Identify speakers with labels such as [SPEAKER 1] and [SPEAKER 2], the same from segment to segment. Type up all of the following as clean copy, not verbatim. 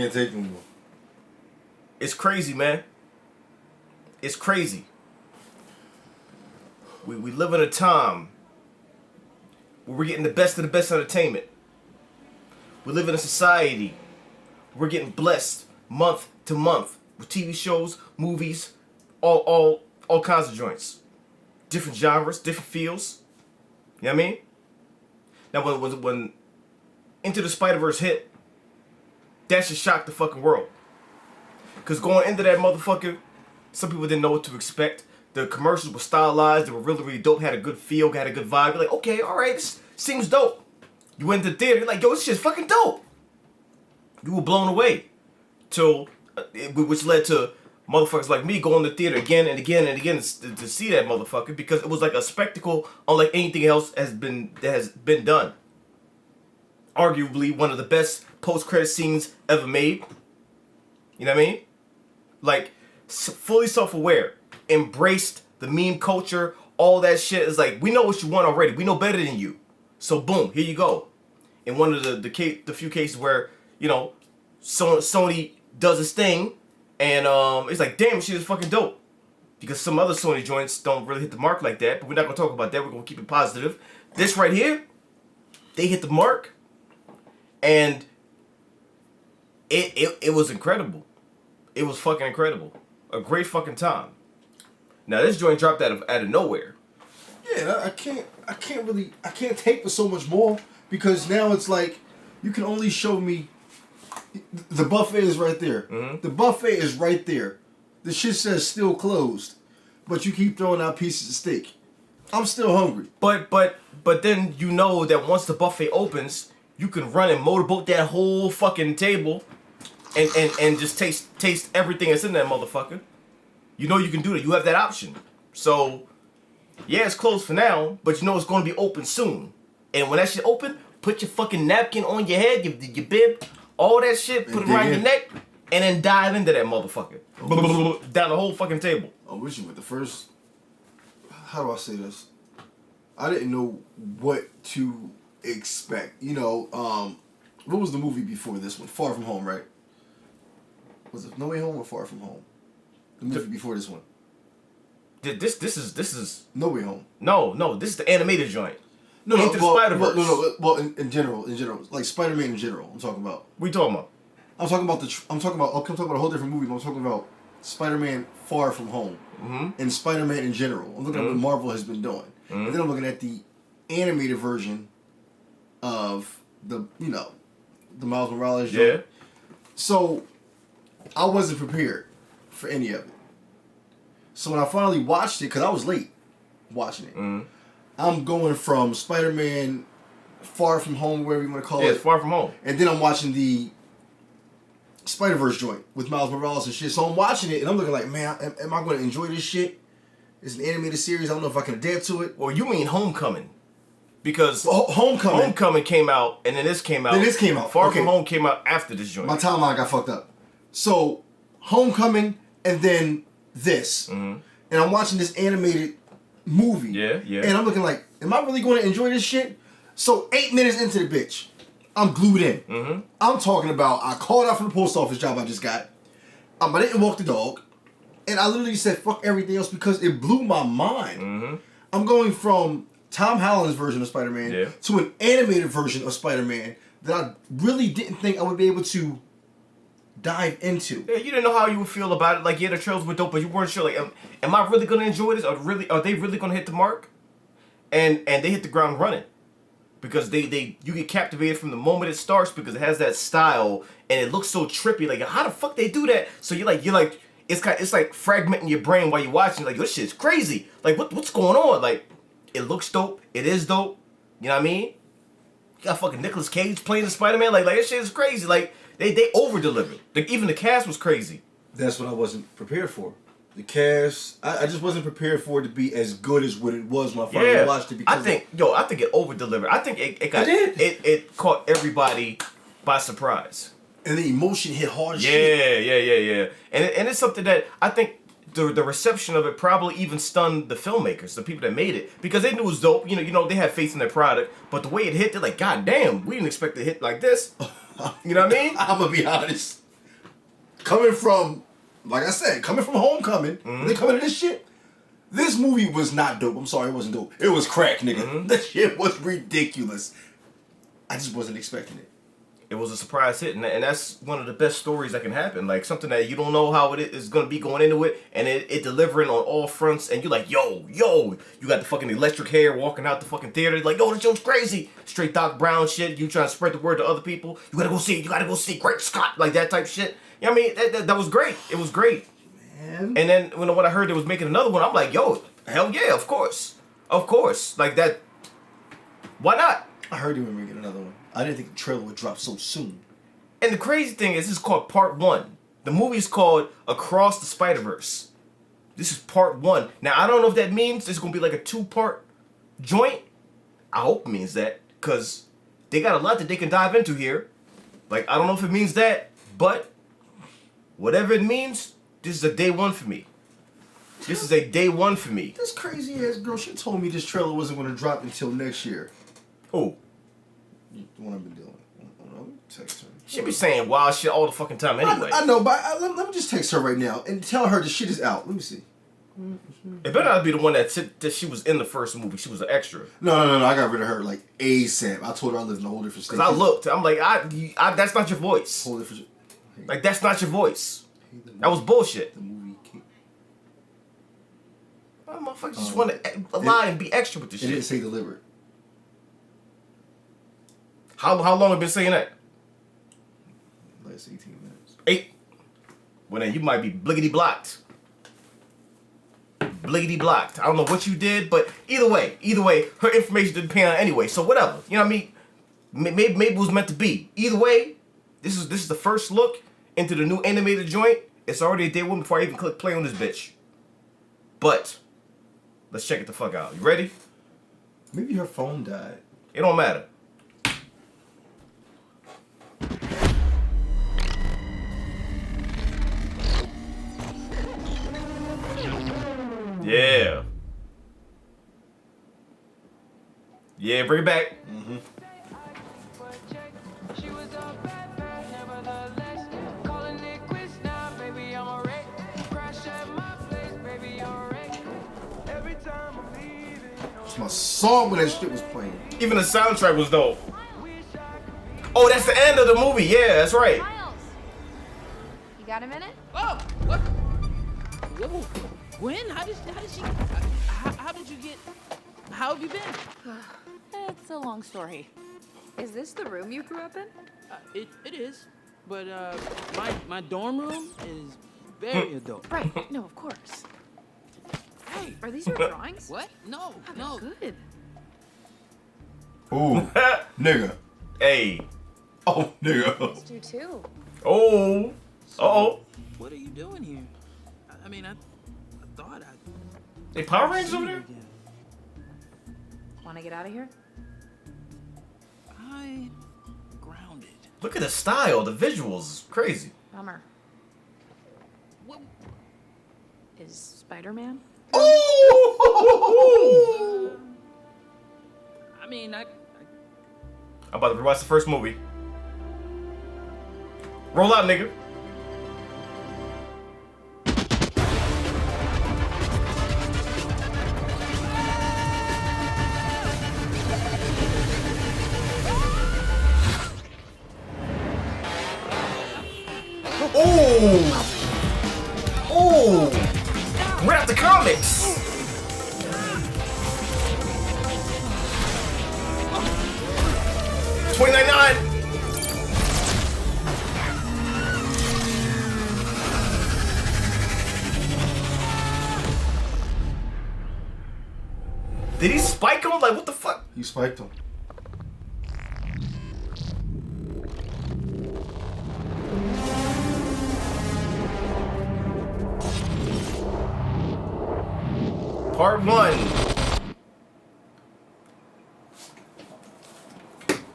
[SPEAKER 1] can't take no more.
[SPEAKER 2] It's crazy, man. It's crazy. We live in a time where we're getting the best of the best entertainment. We live in a society where we're getting blessed month to month with TV shows, movies, all kinds of joints. Different genres, different feels. You know what I mean? Now when Into the Spider-Verse hit, that should shock the fucking world. Cause going into that motherfucker, some people didn't know what to expect. The commercials were stylized, they were really, really dope, had a good feel, had a good vibe. You're like, okay, alright, this seems dope. You went to the theater, you're like, yo, this shit's fucking dope. You were blown away. Which led to motherfuckers like me going to the theater again and again and again to see that motherfucker, because it was like a spectacle unlike anything else that has been done. Arguably one of the best post-credit scenes ever made. You know what I mean? Like, fully self-aware, embraced the meme culture, all that shit. Is like, we know what you want already. We know better than you. So boom, here you go. In one of the few cases where, you know, Sony does its thing, and it's like, damn, shit is fucking dope. Because some other Sony joints don't really hit the mark like that, but we're not gonna talk about that. We're gonna keep it positive. This right here, they hit the mark, and it was incredible. It was fucking incredible. A great fucking time. Now this joint dropped out of nowhere.
[SPEAKER 1] Yeah, I can't take for so much more, because now it's like you can only show me the buffet is right there. Mm-hmm. The buffet is right there. The shit says still closed, but you keep throwing out pieces of steak. I'm still hungry.
[SPEAKER 2] But then you know that once the buffet opens, you can run and motorboat that whole fucking table and just taste everything that's in that motherfucker. You know you can do that. You have that option. So, yeah, it's closed for now, but you know it's going to be open soon. And when that shit open, put your fucking napkin on your head, your bib, all that shit, put it around your neck, and then dive into that motherfucker. Down the whole fucking table.
[SPEAKER 1] I'm with you with the first... How do I say this? I didn't know what to expect. You know, what was the movie before this one? Far From Home, right? Was it No Way Home or Far From Home? The movie before this one.
[SPEAKER 2] This is
[SPEAKER 1] No Way Home.
[SPEAKER 2] No, this is the animated joint.
[SPEAKER 1] No,
[SPEAKER 2] Into the Spider-Verse.
[SPEAKER 1] Well, in general, like Spider-Man in general. I'm talking about.
[SPEAKER 2] What are you talking about?
[SPEAKER 1] I'm talking about a whole different movie. But I'm talking about Spider-Man Far From Home, and Spider-Man in general. I'm looking at what Marvel has been doing, and then I'm looking at the animated version of the Miles Morales joint. Yeah. So I wasn't prepared for any of it. So when I finally watched it, because I was late watching it, I'm going from Spider-Man Far From Home, whatever you want to call it.
[SPEAKER 2] Yeah, it's Far From Home.
[SPEAKER 1] And then I'm watching the Spider-Verse joint with Miles Morales and shit. So I'm watching it and I'm looking like, man, am I going to enjoy this shit? It's an animated series. I don't know if I can adapt to it.
[SPEAKER 2] Well, you mean Homecoming. Because
[SPEAKER 1] Homecoming
[SPEAKER 2] came out and then this came out. Far From Home came out after this joint.
[SPEAKER 1] My timeline got fucked up. So Homecoming and then this. And I'm watching this animated movie.
[SPEAKER 2] Yeah.
[SPEAKER 1] And I'm looking like, am I really going to enjoy this shit? So 8 minutes into the bitch, I'm glued in. I'm talking about, I called out from the post office job I just got. I didn't walk the dog. And I literally said, fuck everything else, because it blew my mind. I'm going from Tom Holland's version of Spider-Man to an animated version of Spider-Man that I really didn't think I would be able to dive into.
[SPEAKER 2] Yeah, you didn't know how you would feel about it. Like, yeah, the trailers were dope, but you weren't sure. Like, am I really gonna enjoy this? Are they really gonna hit the mark? And they hit the ground running, because you get captivated from the moment it starts, because it has that style and it looks so trippy. Like, how the fuck they do that? So you're like it's like fragmenting your brain while you're watching. Like, this shit's crazy. Like, what's going on? Like, it looks dope. It is dope. You know what I mean? You got fucking Nicolas Cage playing the Spider-Man. Like this shit is crazy. Like, They over-delivered. Like, even the cast was crazy.
[SPEAKER 1] That's what I wasn't prepared for. The cast, I just wasn't prepared for it to be as good as what it was when I finally watched it. Because
[SPEAKER 2] I think it over-delivered. I think it caught everybody by surprise.
[SPEAKER 1] And the emotion hit hard as
[SPEAKER 2] shit. Yeah. And it's something that I think the reception of it probably even stunned the filmmakers, the people that made it, because they knew it was dope. You know, they had faith in their product, but the way it hit, they're like, God damn, we didn't expect it to hit like this. You know what I mean?
[SPEAKER 1] I'm gonna be honest. coming from, like I said, coming from Homecoming, they coming to this shit. This movie was not dope. I'm sorry, it wasn't dope. It was crack, nigga. That shit was ridiculous. I just wasn't expecting it.
[SPEAKER 2] It was a surprise hit, and that's one of the best stories that can happen. Like, something that you don't know how it is going to be going into it, and it delivering on all fronts, and you're like, yo, you got the fucking electric hair walking out the fucking theater, like, yo, this show's crazy. Straight Doc Brown shit, you trying to spread the word to other people. You gotta go see Great Scott, like that type shit. You know what I mean? That was great. It was great. Man. And then when I heard they was making another one, I'm like, yo, hell yeah, of course. Of course. Like that, why not?
[SPEAKER 1] I heard they were making another one. I didn't think the trailer would drop so soon.
[SPEAKER 2] And the crazy thing is, this is called Part 1. The movie's called Across the Spider-Verse. This is Part 1. Now, I don't know if that means it's going to be like a 2-part joint. I hope it means that, because they got a lot that they can dive into here. Like, I don't know if it means that, but whatever it means, this is a day one for me. This is a day one for me.
[SPEAKER 1] This crazy ass girl, she told me this trailer wasn't going to drop until next year.
[SPEAKER 2] Who?
[SPEAKER 1] The one I've been dealing with. Text her.
[SPEAKER 2] She be saying wild shit all the fucking time anyway.
[SPEAKER 1] I know, but let me just text her right now and tell her the shit is out. Let me see.
[SPEAKER 2] It better not be the one that she was in the first movie. She was an extra.
[SPEAKER 1] No. I got rid of her like ASAP. I told her I lived in a whole different state.
[SPEAKER 2] Because I looked. I'm like, that's not your voice.
[SPEAKER 1] Whole different.
[SPEAKER 2] Like, that's not your voice. That was bullshit.
[SPEAKER 1] The movie came.
[SPEAKER 2] Why motherfuckers just want to lie and be extra with this shit?
[SPEAKER 1] It didn't say delivered.
[SPEAKER 2] How long have you been saying that?
[SPEAKER 1] Last 18 minutes.
[SPEAKER 2] 8. Well, then you might be bliggity blocked. Bliggity blocked. I don't know what you did, but either way, her information didn't pan out anyway. So whatever. You know what I mean? Maybe it was meant to be. Either way, this is the first look into the new animated joint. It's already a day one before I even click play on this bitch. But let's check it the fuck out. You ready?
[SPEAKER 1] Maybe her phone died.
[SPEAKER 2] It don't matter. Yeah. Yeah, bring it back. Mm-hmm.
[SPEAKER 1] It's my song when that shit was playing.
[SPEAKER 2] Even the soundtrack was dope. Oh, that's the end of the movie. Yeah, that's right.
[SPEAKER 3] Miles, you got a minute?
[SPEAKER 4] Oh, what? Whoa. Gwen, how did you get? How have you been?
[SPEAKER 3] It's a long story. Is this the room you grew up in?
[SPEAKER 4] It is, but my dorm room is very adult.
[SPEAKER 3] Right. No, of course.
[SPEAKER 4] Hey,
[SPEAKER 3] Are these your drawings?
[SPEAKER 4] what? No,
[SPEAKER 3] Oh,
[SPEAKER 4] no.
[SPEAKER 3] they're good.
[SPEAKER 1] Ooh, nigga.
[SPEAKER 2] Hey.
[SPEAKER 1] Oh, nigga.
[SPEAKER 3] Let's do two.
[SPEAKER 2] Oh. Uh-oh.
[SPEAKER 4] What are you doing here? I mean, I thought I'd.
[SPEAKER 2] They Power Rangers
[SPEAKER 4] see
[SPEAKER 2] over
[SPEAKER 4] you
[SPEAKER 2] there?
[SPEAKER 4] again.
[SPEAKER 3] Want to get out of here?
[SPEAKER 4] I grounded.
[SPEAKER 2] Look at the style, the visuals, crazy.
[SPEAKER 3] Bummer.
[SPEAKER 4] What?
[SPEAKER 3] Is Spider-Man?
[SPEAKER 2] Oh!
[SPEAKER 4] I mean,
[SPEAKER 2] I'm about to rewatch the first movie. Roll out, nigga. Oh! Oh! Right out the comics! $29.99. Did he spike him? Like, what the fuck?
[SPEAKER 1] You spiked him.
[SPEAKER 2] Part 1.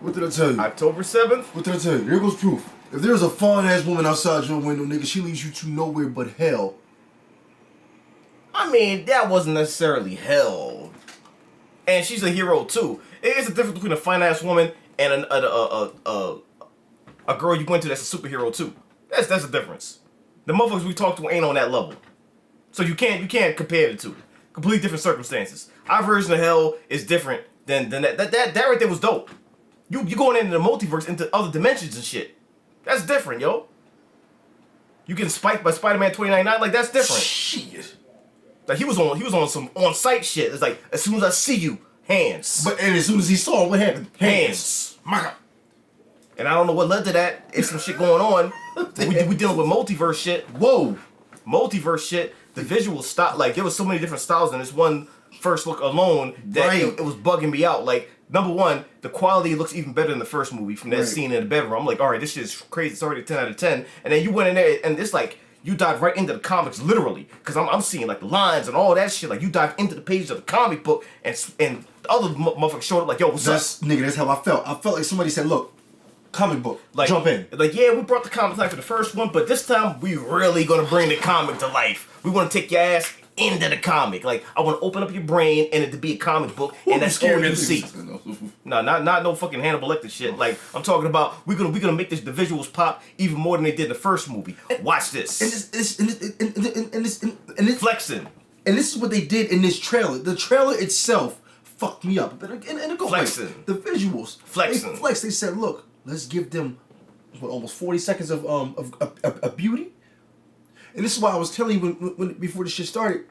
[SPEAKER 1] What did I tell you?
[SPEAKER 2] October 7th.
[SPEAKER 1] What did I tell you? Here goes proof. If there's a fine ass woman outside your window, nigga, she leads you to nowhere but hell.
[SPEAKER 2] I mean, that wasn't necessarily hell. And she's a hero too. It is a difference between a fine ass woman and a girl you went to that's a superhero too. That's a difference. The motherfuckers we talk to ain't on that level. So you can't compare the two. Completely different circumstances. Our version of hell is different than that. That right there was dope. You going into the multiverse, into other dimensions and shit. That's different, yo. You getting spiked by Spider-Man 2099, like that's different.
[SPEAKER 1] Shit.
[SPEAKER 2] Like he was on some on-site shit. It's like as soon as I see you, hands.
[SPEAKER 1] And as soon as he saw it, what happened?
[SPEAKER 2] Hands. My God. And I don't know what led to that. It's some shit going on. we dealing with multiverse shit.
[SPEAKER 1] Whoa.
[SPEAKER 2] Multiverse shit. The visual style, like there was so many different styles in this one first look alone that it was bugging me out. Like number one, the quality looks even better than the first movie from that scene in the bedroom. I'm like, all right, this shit is crazy. It's already a 10 out of 10. And then you went in there and it's like you dive right into the comics literally, because I'm seeing like the lines and all that shit. Like you dive into the pages of the comic book and the other motherfuckers showed up like, yo, what's up?
[SPEAKER 1] Nigga, that's how I felt. I felt like somebody said, look, comic book,
[SPEAKER 2] like,
[SPEAKER 1] jump in.
[SPEAKER 2] Like, yeah, we brought the comic to life for the first one, but this time we really gonna bring the comic to life. We want to take your ass into the comic. Like, I want to open up your brain and it to be a comic book, and that's all you see. No, not no fucking Hannibal Lecter shit. Like, I'm talking about we gonna make the visuals pop even more than they did in the first movie. Watch this.
[SPEAKER 1] And this
[SPEAKER 2] flexing.
[SPEAKER 1] And this is what they did in this trailer. The trailer itself fucked me up. But in a good way. The visuals.
[SPEAKER 2] Flexing.
[SPEAKER 1] They flexed. They said, look, let's give them almost 40 seconds of beauty. And this is why I was telling you when before this shit started,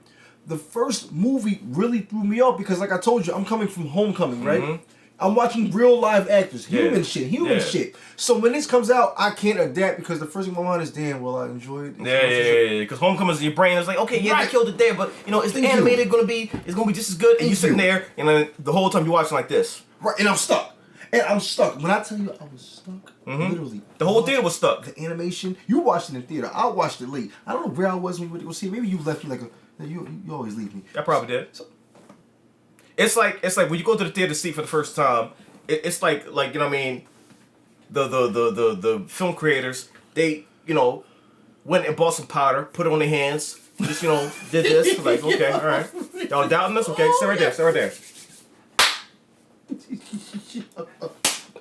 [SPEAKER 1] the first movie really threw me off because, like I told you, I'm coming from Homecoming, right? Mm-hmm. I'm watching real live actors, human shit. So when this comes out, I can't adapt because the first thing in my mind is, damn, well, I enjoyed it.
[SPEAKER 2] Yeah. Because Homecoming's in your brain. It's like, okay, yeah, they killed it there, but you know, is the animated gonna be? It's gonna be just as good. And you sitting there, and then the whole time you're watching like this,
[SPEAKER 1] right? And I'm stuck. When I tell you I was stuck, literally.
[SPEAKER 2] The whole theater was stuck.
[SPEAKER 1] The animation, you watched it in theater. I watched it late. I don't know where I was when we went to see. Maybe you left me like you always leave me.
[SPEAKER 2] I probably did. So, it's like when you go to the theater to see for the first time. It's like you know what I mean. The film creators, they went and bought some powder, put it on their hands, just did this. Like, okay, all right, y'all doubting us? Okay, stay right there.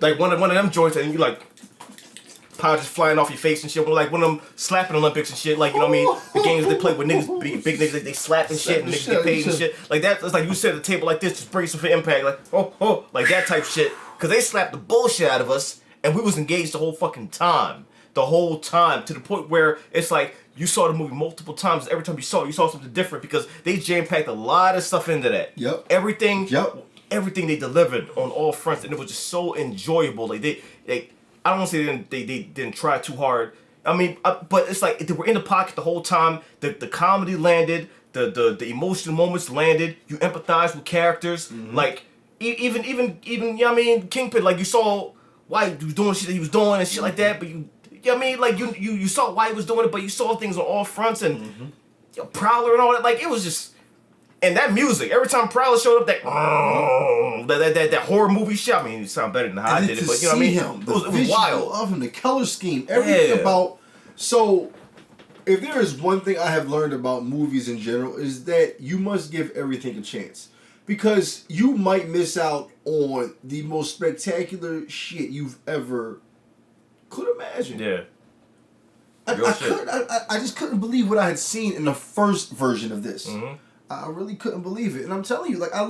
[SPEAKER 2] Like one of them joints, and you like powder just flying off your face and shit. Like one of them slapping Olympics and shit. Like, you know what I mean? The games they play with niggas, big niggas, they slap and shit, and niggas get paid and shit. Like that. It's like you sit at the table like this, just brace for impact. Like like that type shit. Cause they slapped the bullshit out of us, and we was engaged the whole fucking time. The whole time, to the point where it's like you saw the movie multiple times. Every time you saw something different because they jam-packed a lot of stuff into that.
[SPEAKER 1] Yep.
[SPEAKER 2] Everything they delivered on all fronts, and it was just so enjoyable. Like they I don't want to say they didn't try too hard. I mean, but it's like they were in the pocket the whole time. The comedy landed, the emotional moments landed. You empathize with characters, like even you know what I mean, Kingpin. Like you saw why he was doing shit that he was doing and shit like that. But you know what I mean, like you saw why he was doing it, but you saw things on all fronts and Prowler and all that. Like it was just. And that music, every time Prowler showed up, that horror movie shit. I mean, it sounded better than how I did it, but you know what I mean? It was wild.
[SPEAKER 1] Of him, the color scheme, everything about. So, if there is one thing I have learned about movies in general, is that you must give everything a chance, because you might miss out on the most spectacular shit you've ever could imagine.
[SPEAKER 2] Yeah.
[SPEAKER 1] I just couldn't believe what I had seen in the first version of this.
[SPEAKER 2] Mm-hmm.
[SPEAKER 1] I really couldn't believe it. And I'm telling you, like, I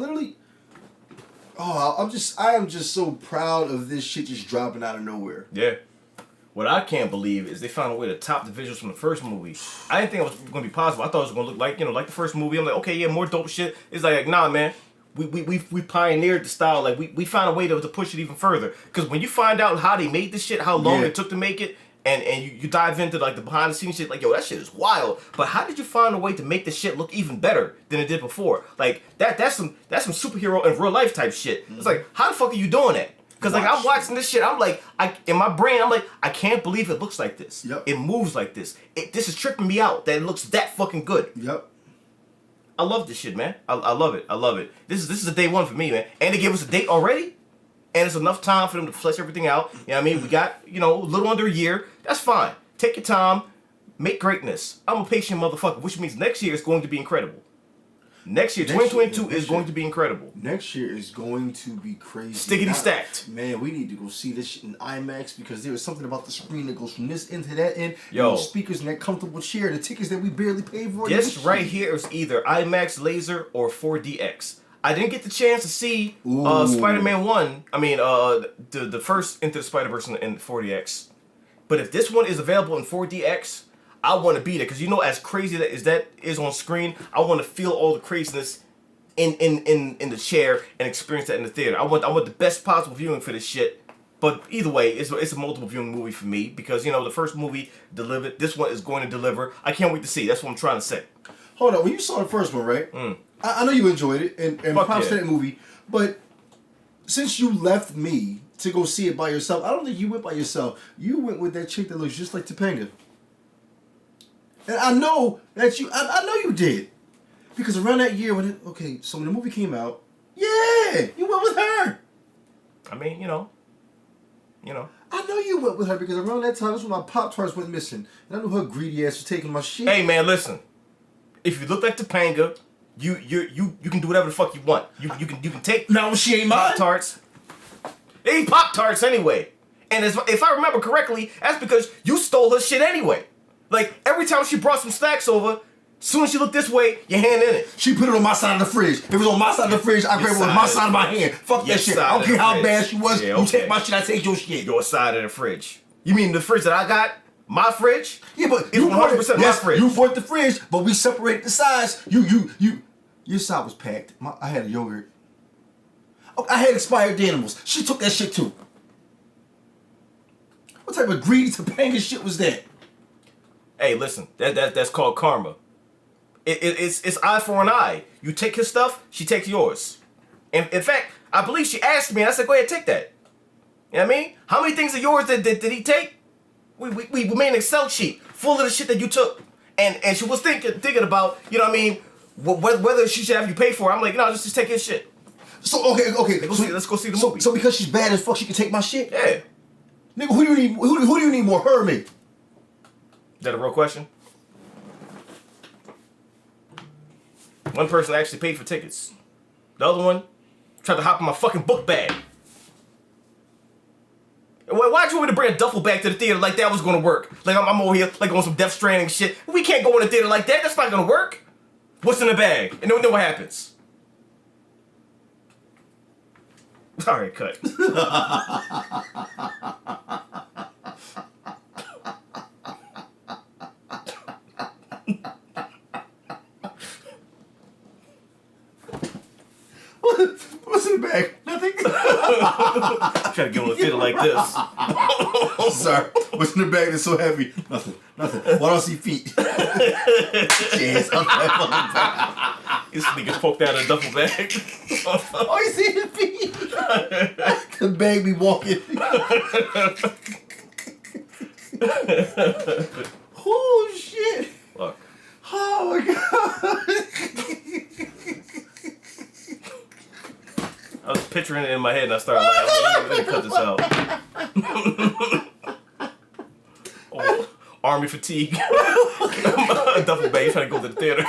[SPEAKER 1] am just so proud of this shit just dropping out of nowhere.
[SPEAKER 2] Yeah. What I can't believe is they found a way to top the visuals from the first movie. I didn't think it was going to be possible. I thought it was going to look like, like the first movie. I'm like, okay, yeah, more dope shit. It's like, nah, man. We pioneered the style. Like, we found a way to push it even further. Because when you find out how they made this shit, how long it took to make it, and you dive into like the behind the scenes shit, like, yo, that shit is wild. But how did you find a way to make this shit look even better than it did before? Like that's some superhero in real life type shit. It's like, how the fuck are you doing that? Because like I'm watching this shit, I'm like, in my brain, I'm like, I can't believe it looks like this.
[SPEAKER 1] Yep.
[SPEAKER 2] It moves like this. This is tripping me out that it looks that fucking good.
[SPEAKER 1] Yep.
[SPEAKER 2] I love this shit, man. I love it. I love it. This is a day one for me, man. And they gave us a date already. And it's enough time for them to flesh everything out. You know what I mean? We got, a little under a year. That's fine. Take your time. Make greatness. I'm a patient motherfucker, which means next year is going to be incredible. Next year, 2022 is going to be incredible.
[SPEAKER 1] Next year is going to be crazy.
[SPEAKER 2] Stickity stacked.
[SPEAKER 1] Man, we need to go see this shit in IMAX because there is something about the screen that goes from this end to that end.
[SPEAKER 2] Yo.
[SPEAKER 1] Those speakers and that comfortable chair, the tickets that we barely paid for.
[SPEAKER 2] This right here is either IMAX Laser or 4DX. I didn't get the chance to see Spider-Man 1. I mean, the first Into the Spider-Verse in 4DX. But if this one is available in 4DX, I want to be there because you know, as crazy that is on screen, I want to feel all the craziness in the chair and experience that in the theater. I want the best possible viewing for this shit. But either way, it's a multiple viewing movie for me because you know the first movie delivered. This one is going to deliver. I can't wait to see. That's what I'm trying to say.
[SPEAKER 1] Hold on, when you saw the first one, right? I know you enjoyed it and props to that movie, but since you left me to go see it by yourself, I don't think you went by yourself. You went with that chick that looks just like Topanga. And I know that I know you did. Because around that year when so when the movie came out, yeah, you went with her.
[SPEAKER 2] I mean, you know.
[SPEAKER 1] I know you went with her because around that time, that's when my Pop-Tarts went missing. And I knew her greedy ass was taking my shit.
[SPEAKER 2] Hey man, listen. If you look like Topanga, you can do whatever the fuck you want. You can take
[SPEAKER 1] No, she ain't mine.
[SPEAKER 2] Pop-Tarts. They eat Pop-Tarts anyway. And if I remember correctly, that's because you stole her shit anyway. Like, every time she brought some snacks over, soon as she looked this way, your hand in it.
[SPEAKER 1] She put it on my side of the fridge. If it was on my side of the fridge, I grabbed it with my side of my hand. Fuck that shit. I don't care how bad she was.
[SPEAKER 2] Yeah,
[SPEAKER 1] You take my shit, I take your shit.
[SPEAKER 2] Your side of the fridge. You mean the fridge that I got? My fridge?
[SPEAKER 1] Yeah, but
[SPEAKER 2] it's 100% my fridge.
[SPEAKER 1] You bought the fridge, but we separated the sides. Your side was packed. I had a yogurt. Oh, I had expired animals. She took that shit too. What type of greedy Topanga shit was that?
[SPEAKER 2] Hey, listen, that's called karma. It's eye for an eye. You take his stuff, she takes yours. And in fact, I believe she asked me, and I said, go ahead, take that. You know what I mean? How many things of yours did he take? We made an Excel sheet full of the shit that you took. And she was thinking about, you know what I mean, whether she should have you pay for it. I'm like, no, just take his shit.
[SPEAKER 1] So, okay.
[SPEAKER 2] Let's go see the movie.
[SPEAKER 1] So because she's bad as fuck, she can take my shit?
[SPEAKER 2] Yeah.
[SPEAKER 1] Nigga, who do you need more, her or me?
[SPEAKER 2] Is that a real question? One person actually paid for tickets. The other one tried to hop in my fucking book bag. Why'd you want me to bring a duffel bag to the theater like that was gonna work? Like I'm over here like on some Death Stranding shit. We can't go in the theater like that. That's not gonna work. What's in the bag? And then what happens? Alright, cut.
[SPEAKER 1] What's in the bag? Nothing.
[SPEAKER 2] Trying to get on the theater like this.
[SPEAKER 1] Sorry. What's in the bag that's so heavy? Nothing. Why don't I see feet? Jeez,
[SPEAKER 2] This nigga poked out a duffel bag.
[SPEAKER 1] Oh, you see the feet? The bag be walking. Oh, shit.
[SPEAKER 2] Look.
[SPEAKER 1] Oh, my God.
[SPEAKER 2] I was picturing it in my head and I started laughing. Let me cut this out. Oh, army fatigue. Duffel bag trying to go to the theater.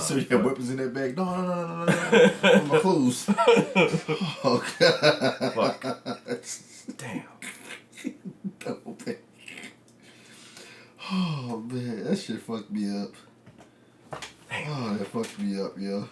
[SPEAKER 1] So you have weapons in that bag? No. My clothes. Oh, God.
[SPEAKER 2] Fuck. Damn.
[SPEAKER 1] Double bag. Oh, man. That shit fucked me up. Oh, that fucked me up, yo.